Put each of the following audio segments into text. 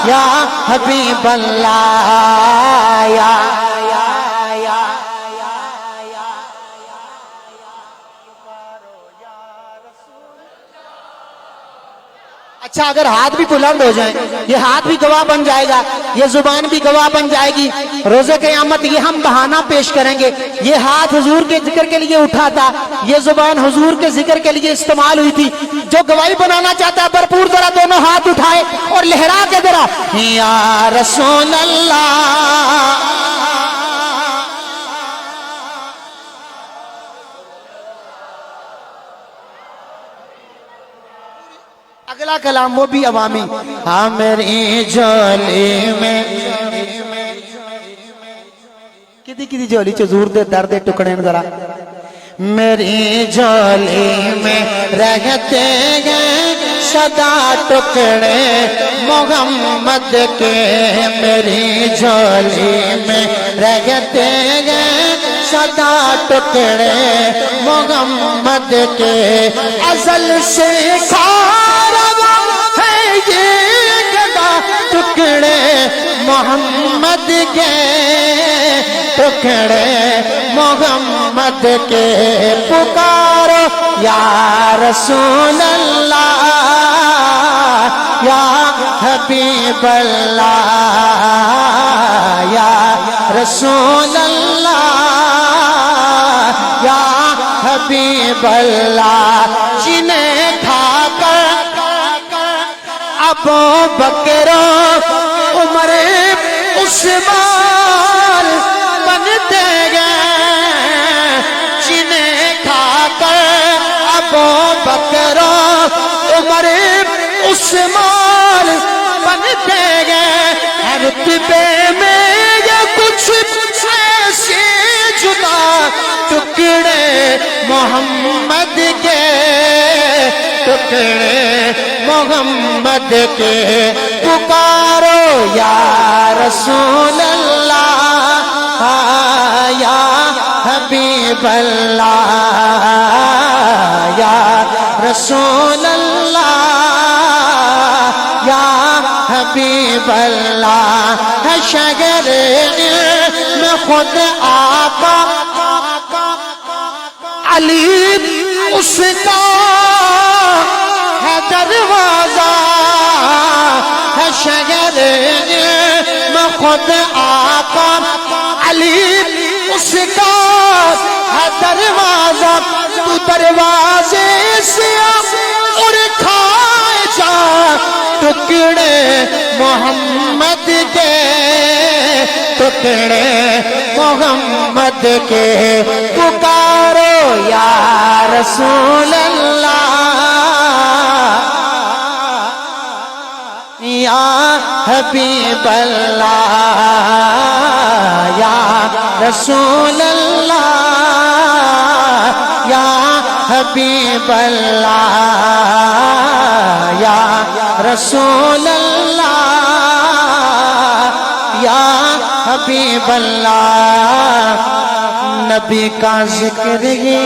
یا حبیب اللہ یا اچھا اگر ہاتھ بھی بلند ہو جائیں، یہ ہاتھ بھی گواہ بن جائے گا، یہ زبان بھی گواہ بن جائے گی، روز قیامت یہ ہم بہانہ پیش کریں گے، یہ ہاتھ حضور کے ذکر کے لیے اٹھا تھا، یہ زبان حضور کے ذکر کے لیے استعمال ہوئی تھی۔ جو گواہی بنانا چاہتا ہے بھرپور ذرا دونوں ہاتھ اٹھائے اور لہرا کے ذرا یا رسول اللہ۔ اگلا کلام وہ بھی عوامی، ہاں میری جھولی میں کدی کدی جھولی چ زور دے درد دے ٹکڑے ذرا، میری جھولی میں رہتے گئے سدا ٹکڑے محمد کے، میری جھولی میں رہتے گئے سدا ٹکڑے محمد کے، ازل سے ٹکڑے محمد کے، ٹکڑے محمد کے، پکارو یا رسول اللہ یا حبیب اللہ یا رسول اللہ یا حبیب اللہ، جنہیں کھا کر ابو بکر عمر عثمان بنتے گئے، جنہیں کھا کر ابو بکر عمر عثمان بنتے گئے، رتبے میں یہ کچھ ایسے جدا ٹکڑے محمد کے، ٹکڑے محمد کے، پکارو یا رسول اللہ یا حبیب اللہ یا رسول اللہ یا حبیب اللہ، ہے شگر میں خود آقا علی اس کا ہے دروازہ، ہے شگر میں خود آقا علی اس کا ہے دروازہ، تو دروازے سے اور کھائے جا ٹکڑے محمد کے، ٹکڑے محمد کے، پکارو یا رسول اللہ یا حبیب اللہ یا رسول اللہ یا حبیب اللہ یا رسول اللہ یا حبیب اللہ، نبی کا ذکر ہی،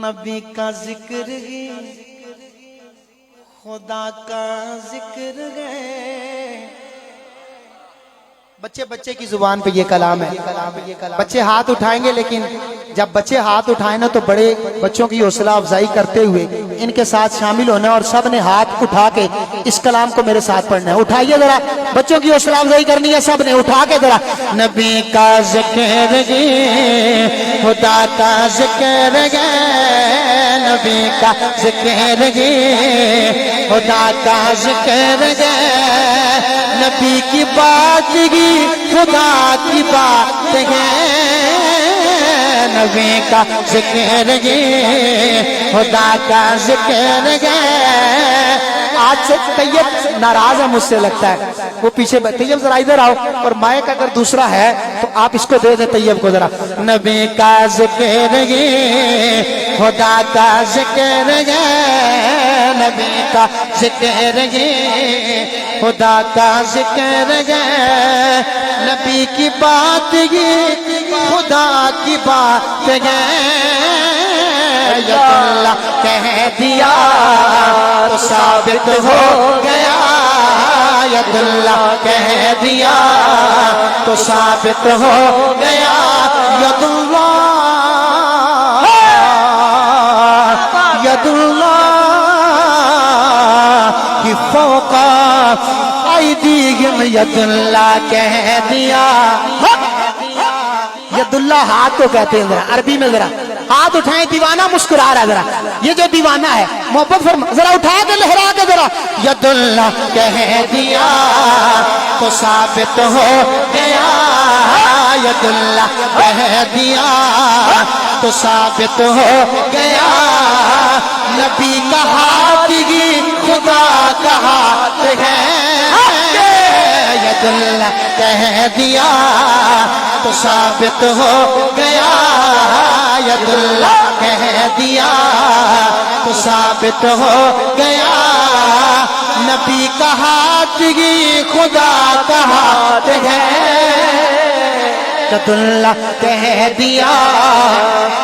نبی کا ذکر ہی خدا کا ذکر ہے۔ بچے بچے کی زبان پہ یہ کلام ہے، بچے ہاتھ اٹھائیں گے، لیکن جب بچے ہاتھ اٹھائیں نا تو بڑے بچوں کی حوصلہ افزائی کرتے ہوئے ان کے ساتھ شامل ہونا اور سب نے ہاتھ اٹھا کے اس کلام کو میرے ساتھ پڑھنا ہے۔ اٹھائیے ذرا، بچوں کی حوصلہ افزائی کرنی ہے، سب نے اٹھا کے ذرا، نبی کا ذکر گے خدا کا ذکر گے، نبی کا ذکر گے خدا کا ذکر گے، نبی کی بات گی خدا کی بات ہے، نبی کا ذکر گے خدا کا ذکر گے۔ آج سے طیب ناراض ہے مجھ سے لگتا ہے، وہ پیچھے طیب ذرا ادھر آؤ، اور مائک اگر دوسرا ہے تو آپ اس کو دے دیں طیب کو ذرا، نبی کا ذکر گے خدا کا ذکر گے، نبی کا ذکر گے خدا کا ذکر گے، نبی کی بات گی خدا کی بات گے، اللہ کہہ دیا تو ثابت ہو گیا، یداللہ کہہ دیا تو ثابت ہو گیا، یداللہ یداللہ کی فوق ایدیہم یداللہ کہہ دیا۔ یداللہ ہاتھ کو کہتے ہیں، ذرا عربی میں ذرا ہاتھ اٹھائیں، دیوانہ مسکرا رہا ہے، ذرا یہ جو دیوانہ ہے محبت فرما، ذرا اٹھا کے لہرا کے ذرا یداللہ کہہ دیا تو ثابت ہو گیا، یداللہ کہہ دیا تو ثابت ہو گیا، نبی کا ہاتھ ہی خدا کا ہاتھ ہے، یداللہ کہہ دیا تو ثابت ہو گیا، یداللہ کہہ دیا تو ثابت ہو گیا، نبی کا ہاتھ ہی خدا کا ہاتھ ہے، یداللہ کہہ دیا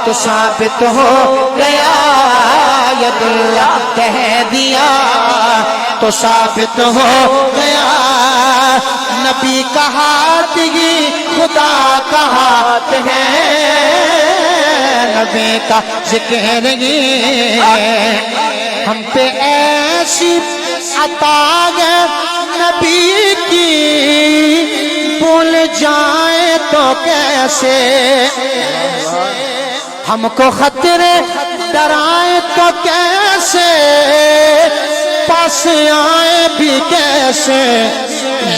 تو ثابت ہو گیا، یداللہ کہہ دیا تو ثابت ہو گیا، نبی کا ہاتھ ہی خدا کا ہاتھ ہے، نبی کا ذکر ہی ہم پہ ایسی عطا ہے نبی کی، بھول جائیں تو کیسے، ہم کو خطرے ڈرائیں تو کیسے، پاس آئے بھی کیسے،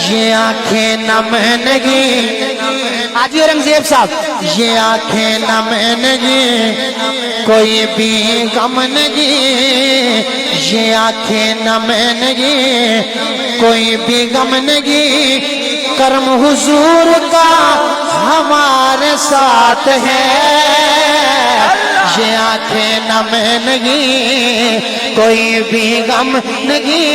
یہ آنکھیں نم نہیں، آج یہ رنگزیب صاحب، یہ آنکھیں نم نہیں، کوئی بھی غم نہیں، یہ آنکھیں نم نہیں، کوئی بھی غم نہیں، کرم حضور کا ہمارے ساتھ ہے، یہ آنکھیں نم نہیں، کوئی بھی غم نہیں،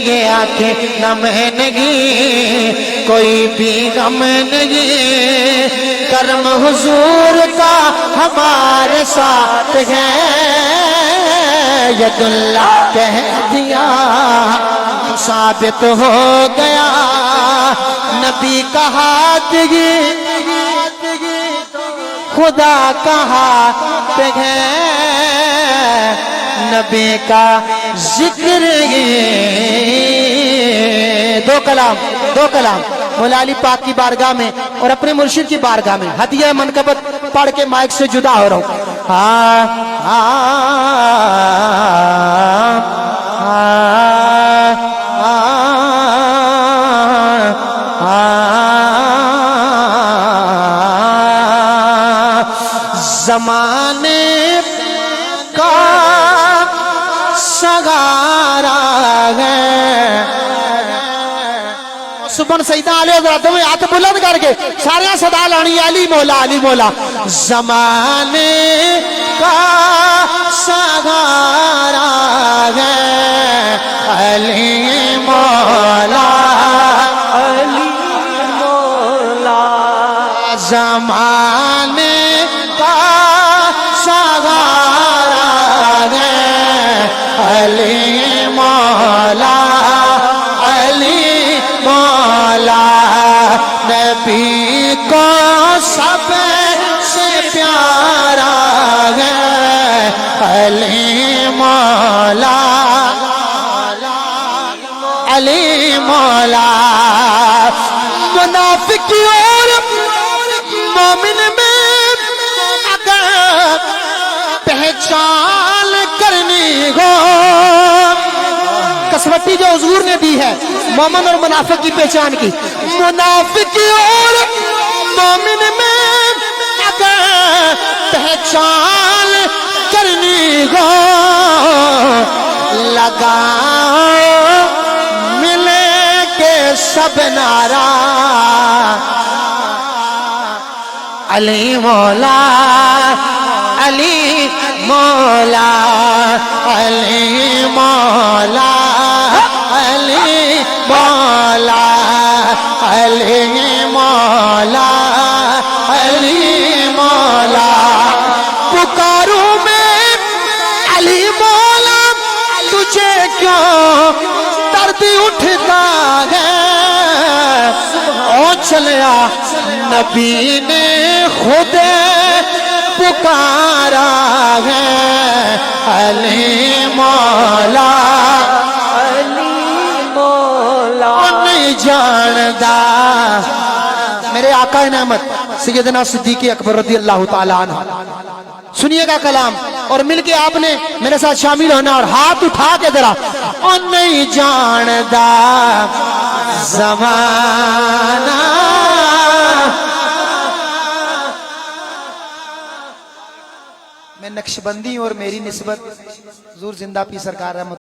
یہ آنکھیں نم نہیں، کوئی بھی غم نہیں، کرم حضور کا ہمارے ساتھ ہے، یداللہ کہہ دیا ثابت ہو گیا، نبی کا ہاتھ ہی خدا کا ہاتھ ہے، نبی کا ذکر ہی، دو کلام مولا علی پاک کی بارگاہ میں اور اپنے مرشد کی بارگاہ میں ہدیہ منقبت پڑھ کے مائک سے جدا ہو رہا ہوں۔ زمانے کا سگارا ہے، سبحان سیدہ علیہ حضرت میں ہاتھ بلند کر کے سارے صدا لانی، علی مولا علی مولا، زمانے کا سگارا ہے، علی مولا علی مولا، زمانے کا سگارا ہے، علی مولا علی مولا، نبی کو سب سے پیارا ہے، علی مولا علی مولا، منافق اور مومن میں اگر پہچان کرنی ہو، کسوٹی جو حضور نے دی ہے مومن اور منافق کی پہچان کی، منافق اور مومن میں اگر پہچان کرنی ہو، لگاؤ ملے کے سب نعرہ، علی مولا علی مولا علی مولا علی مولا علی مولا علی مولا، پکاروں میں علی مولا مجھے کیوں درد اٹھتا ہے او چلیا نبی نے خود پکارا ہے علی مولا نہیں جاندہ میرے آقا نعمت سیدنا صدیق اکبر رضی اللہ تعالیٰ عنہ سنیے گا کلام اور مل کے آپ نے میرے ساتھ شامل ہونا اور ہاتھ اٹھا کے ذرا اور نہیں جاندہ زمانہ میں نقشبندی اور میری نسبت حضور زندہ پیر سرکار رحمت